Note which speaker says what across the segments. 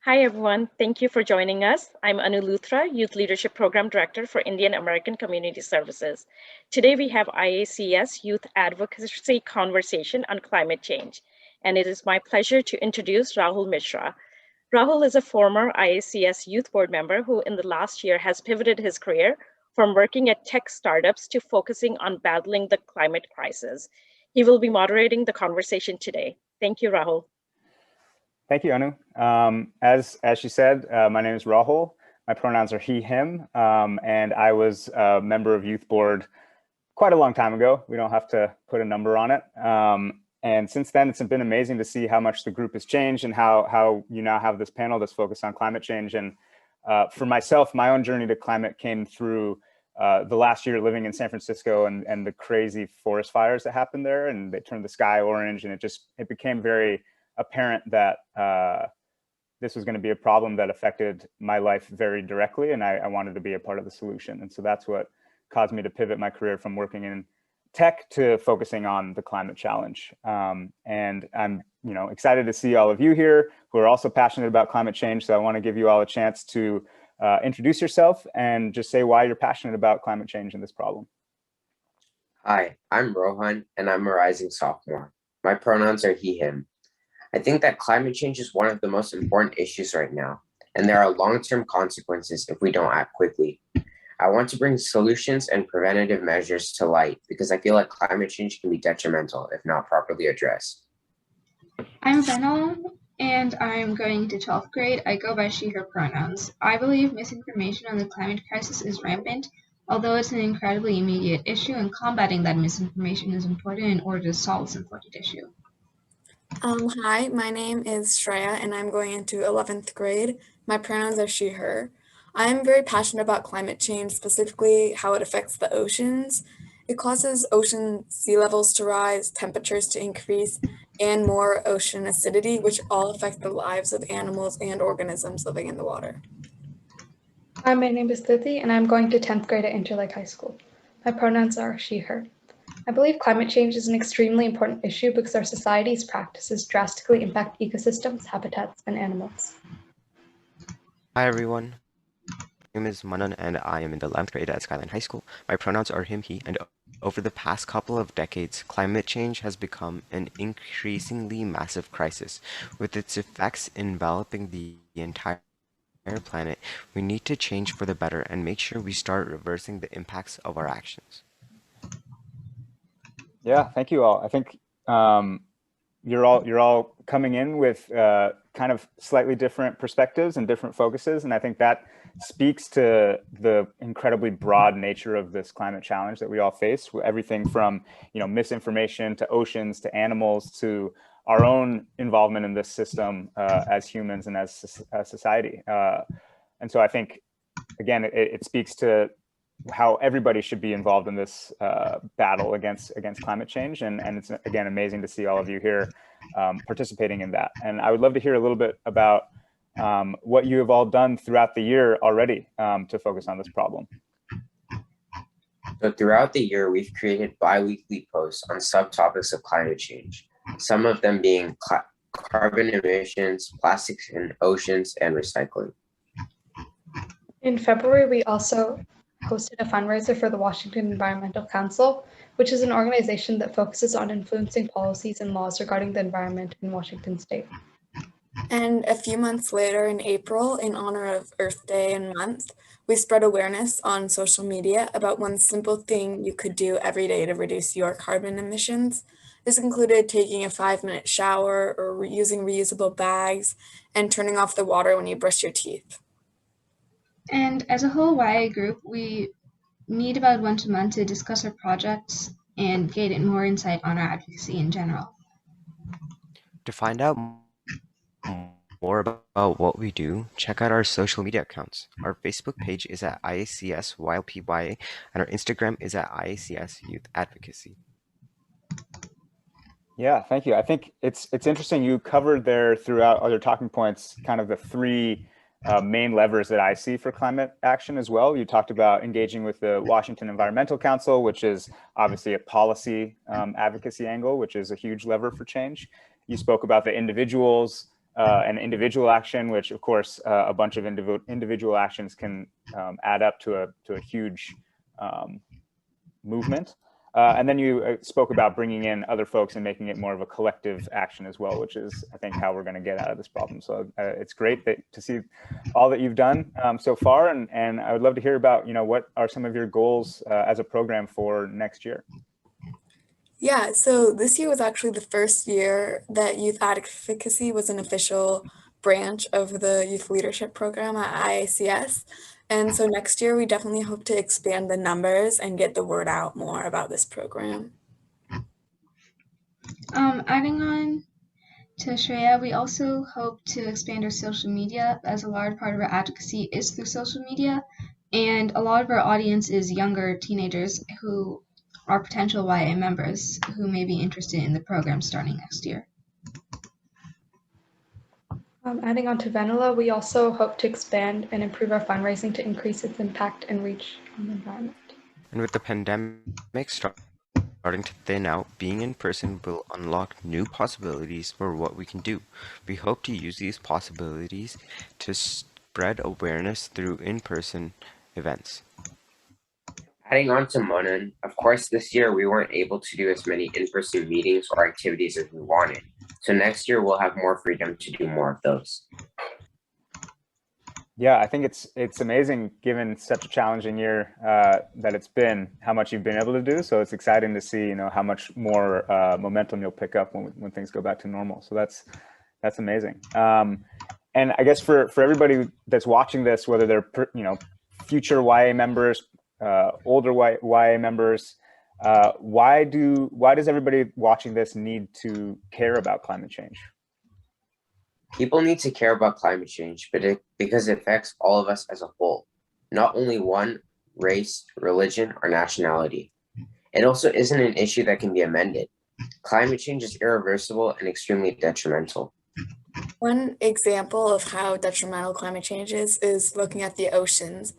Speaker 1: Hi, everyone. Thank you for joining us. I'm Annu Luthra, Youth Leadership Program Director for Indian American Community Services. Today, we have IACS Youth Advocacy Conversation on Climate Change, and it is my pleasure to introduce Rahul Misra. Rahul is a former IACS Youth Board member who, in the last year, has pivoted his career from working at tech startups to focusing on battling the climate crisis. He will be moderating the conversation today. Thank you, Rahul.
Speaker 2: Thank you, Annu. As she said, my name is Rahul. My pronouns are he, him, and I was a member of Youth Board quite a long time ago. We don't have to put a number on it. And since then, it's been amazing to see how much the group has changed and how you now have this panel that's focused on climate change. And for myself, my own journey to climate came through the last year living in San Francisco and the crazy forest fires that happened there, and they turned the sky orange, and it became very apparent that this was going to be a problem that affected my life very directly, and I wanted to be a part of the solution. And so that's what caused me to pivot my career from working in tech to focusing on the climate challenge. And I'm excited to see all of you here who are also passionate about climate change. So I want to give you all a chance to introduce yourself and just say why you're passionate about climate change and this problem.
Speaker 3: Hi, I'm Rohan, and I'm a rising sophomore. My pronouns are he, him. I think that climate change is one of the most important issues right now, and there are long-term consequences if we don't act quickly. I want to bring solutions and preventative measures to light because I feel like climate change can be detrimental if not properly addressed.
Speaker 4: I'm Vennela, and I'm going to 12th grade. I go by she, her pronouns. I believe misinformation on the climate crisis is rampant, although it's an incredibly immediate issue, and combating that misinformation is important in order to solve this important issue.
Speaker 5: Hi, my name is Shreya, and I'm going into 11th grade. My pronouns are she, her. I'm very passionate about climate change, specifically how it affects the oceans. It causes ocean sea levels to rise, temperatures to increase, and more ocean acidity, which all affect the lives of animals and organisms living in the water.
Speaker 6: Hi, my name is Drithi, and I'm going to 10th grade at Interlake High School. My pronouns are she, her. I believe climate change is an extremely important issue because our society's practices drastically impact ecosystems, habitats, and animals.
Speaker 7: Hi everyone, my name is Manan and I am in the 11th grade at Skyline High School. My pronouns are him, he, and over the past couple of decades, climate change has become an increasingly massive crisis. With its effects enveloping the entire planet, we need to change for the better and make sure we start reversing the impacts of our actions.
Speaker 2: Yeah, thank you all. I think you're all coming in with kind of slightly different perspectives and different focuses, and I think that speaks to the incredibly broad nature of this climate challenge that we all face. Everything from misinformation to oceans to animals to our own involvement in this system as humans and as a society. And so I think again it speaks to how everybody should be involved in this battle against climate change. And it's, again, amazing to see all of you here participating in that. And I would love to hear a little bit about what you have all done throughout the year already to focus on this problem.
Speaker 3: So throughout the year, we've created bi-weekly posts on subtopics of climate change, some of them being carbon emissions, plastics in oceans, and recycling.
Speaker 6: In February, we also hosted a fundraiser for the Washington Environmental Council, which is an organization that focuses on influencing policies and laws regarding the environment in Washington state.
Speaker 5: And a few months later in April, in honor of Earth Day and month, we spread awareness on social media about one simple thing you could do every day to reduce your carbon emissions. This included taking a 5-minute shower or using reusable bags and turning off the water when you brush your teeth.
Speaker 4: And as a whole YA group, we meet about once a month to discuss our projects and gain more insight on our advocacy in general.
Speaker 7: To find out more about what we do, check out our social media accounts. Our Facebook page is at IACS YLPYA, and our Instagram is at IACS Youth Advocacy.
Speaker 2: Yeah, thank you. I think it's interesting. You covered there throughout other talking points kind of the three main levers that I see for climate action as well. You talked about engaging with the Washington Environmental Council, which is obviously a policy advocacy angle, which is a huge lever for change. You spoke about the individuals an individual action, which of course a bunch of individual actions can add up to a huge movement. And then you spoke about bringing in other folks and making it more of a collective action as well, which is, I think, how we're going to get out of this problem. So it's great to see all that you've done so far. And I would love to hear about, what are some of your goals as a program for next year?
Speaker 5: Yeah, so this year was actually the first year that Youth Advocacy was an official branch of the Youth Leadership Program at IACS. And so next year, we definitely hope to expand the numbers and get the word out more about this program.
Speaker 4: Adding on to Shreya, we also hope to expand our social media, as a large part of our advocacy is through social media. And a lot of our audience is younger teenagers who are potential YA members who may be interested in the program starting next year.
Speaker 6: Adding on to Vennela, we also hope to expand and improve our fundraising to increase its impact and reach on the environment.
Speaker 7: And with the pandemic starting to thin out, being in person will unlock new possibilities for what we can do. We hope to use these possibilities to spread awareness through in-person events.
Speaker 3: Adding on to Manan, of course, this year we weren't able to do as many in-person meetings or activities as we wanted. So next year we'll have more freedom to do more of those.
Speaker 2: Yeah, I think it's amazing, given such a challenging year that it's been, how much you've been able to do. So it's exciting to see, how much more momentum you'll pick up when things go back to normal. So that's amazing. And I guess for everybody that's watching this, whether they're future YA members, older YA members, why does everybody watching this need to care about climate change?
Speaker 3: People need to care about climate change, because it affects all of us as a whole, not only one race, religion, or nationality. It also isn't an issue that can be amended. Climate change is irreversible and extremely detrimental.
Speaker 5: One example of how detrimental climate change is looking at the oceans.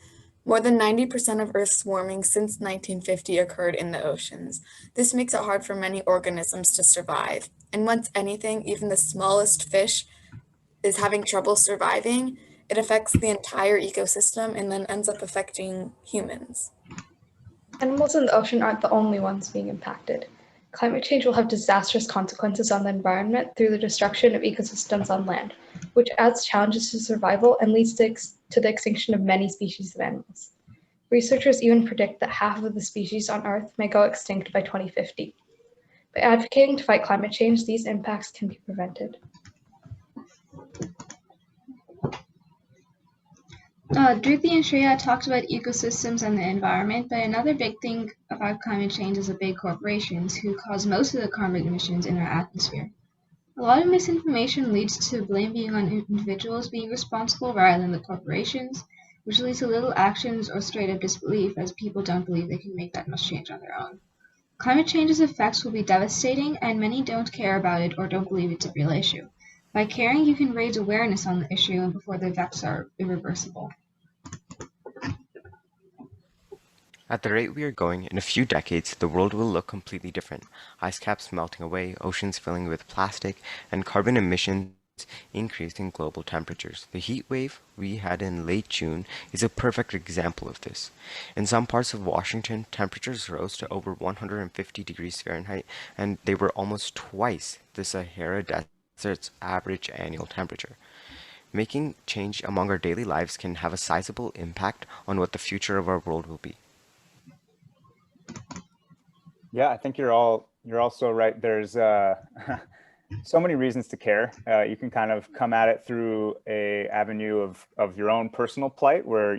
Speaker 5: More than 90% of Earth's warming since 1950 occurred in the oceans. This makes it hard for many organisms to survive. And once anything, even the smallest fish, is having trouble surviving, it affects the entire ecosystem and then ends up affecting humans.
Speaker 6: Animals in the ocean aren't the only ones being impacted. Climate change will have disastrous consequences on the environment through the destruction of ecosystems on land, which adds challenges to survival and leads to the extinction of many species of animals. Researchers even predict that half of the species on Earth may go extinct by 2050. By advocating to fight climate change, these impacts can be prevented.
Speaker 4: Drithi and Shreya talked about ecosystems and the environment, but another big thing about climate change is the big corporations who cause most of the carbon emissions in our atmosphere. A lot of misinformation leads to blame being on individuals being responsible rather than the corporations, which leads to little actions or straight up disbelief, as people don't believe they can make that much change on their own. Climate change's effects will be devastating, and many don't care about it or don't believe it's a real issue. By caring, you can raise awareness on the issue and before the effects are irreversible.
Speaker 7: At the rate we are going, in a few decades, the world will look completely different. Ice caps melting away, oceans filling with plastic, and carbon emissions increasing global temperatures. The heat wave we had in late June is a perfect example of this. In some parts of Washington, temperatures rose to over 150 degrees Fahrenheit, and they were almost twice the Sahara Desert's average annual temperature. Making change among our daily lives can have a sizable impact on what the future of our world will be.
Speaker 2: Yeah, I think you're all so right. There's so many reasons to care. You can kind of come at it through a avenue of your own personal plight, where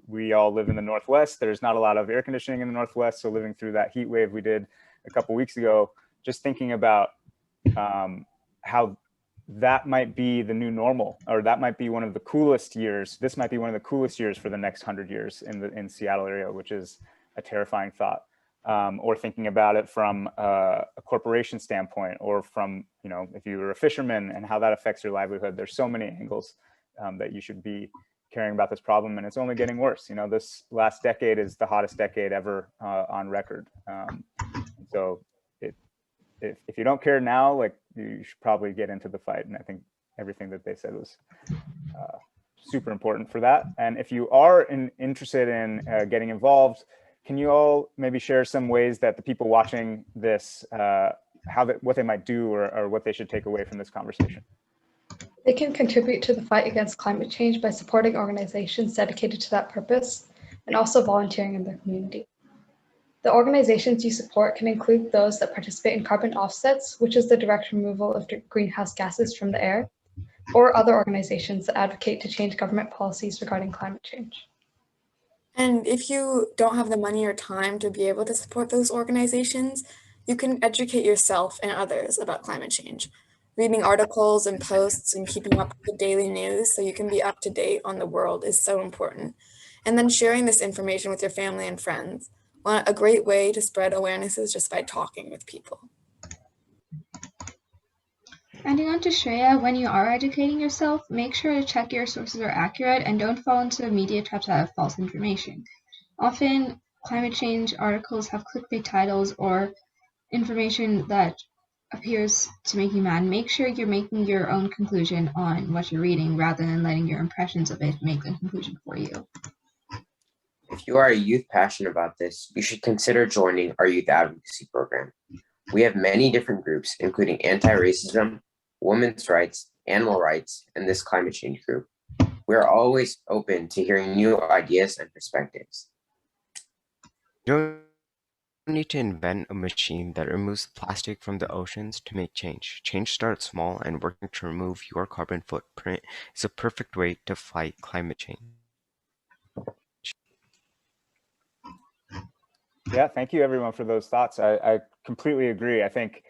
Speaker 2: we all live in the Northwest. There's not a lot of air conditioning in the Northwest, so living through that heat wave we did a couple weeks ago, just thinking about how that might be the new normal, or that might be one of the coolest years. This might be one of the coolest years for the next 100 years in Seattle area, which is a terrifying thought. Or thinking about it from a corporation standpoint, or from, if you were a fisherman and how that affects your livelihood. There's so many angles that you should be caring about this problem, and it's only getting worse. This last decade is the hottest decade ever on record. So if you don't care now, you should probably get into the fight. And I think everything that they said was super important for that. And if you are interested in getting involved, can you all maybe share some ways that the people watching this, what they might do or what they should take away from this conversation?
Speaker 6: They can contribute to the fight against climate change by supporting organizations dedicated to that purpose and also volunteering in their community. The organizations you support can include those that participate in carbon offsets, which is the direct removal of greenhouse gases from the air, or other organizations that advocate to change government policies regarding climate change.
Speaker 5: And if you don't have the money or time to be able to support those organizations, you can educate yourself and others about climate change. Reading articles and posts and keeping up with the daily news so you can be up to date on the world is so important. And then sharing this information with your family and friends. A great way to spread awareness is just by talking with people.
Speaker 4: Adding on to Shreya, when you are educating yourself, make sure to check your sources are accurate and don't fall into media traps that have false information. Often, climate change articles have clickbait titles or information that appears to make you mad. Make sure you're making your own conclusion on what you're reading rather than letting your impressions of it make the conclusion for you.
Speaker 3: If you are a youth passionate about this, you should consider joining our youth advocacy program. We have many different groups, including anti-racism, women's rights, animal rights, and this climate change group. We are always open to hearing new ideas and perspectives.
Speaker 7: You don't need to invent a machine that removes plastic from the oceans to make change. Change starts small, and working to remove your carbon footprint is a perfect way to fight climate change.
Speaker 2: Yeah, thank you everyone for those thoughts. I completely agree. I think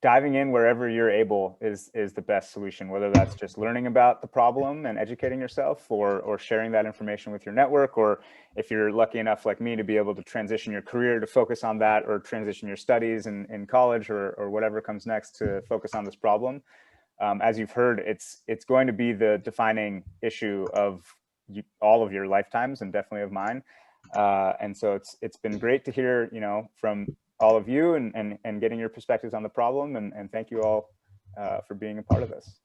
Speaker 2: diving in wherever you're able is the best solution, whether that's just learning about the problem and educating yourself or sharing that information with your network, or if you're lucky enough like me to be able to transition your career to focus on that, or transition your studies in college or whatever comes next to focus on this problem. As you've heard, it's going to be the defining issue of all of your lifetimes and definitely of mine. And so it's been great to hear, from all of you and getting your perspectives on the problem. And thank you all for being a part of this.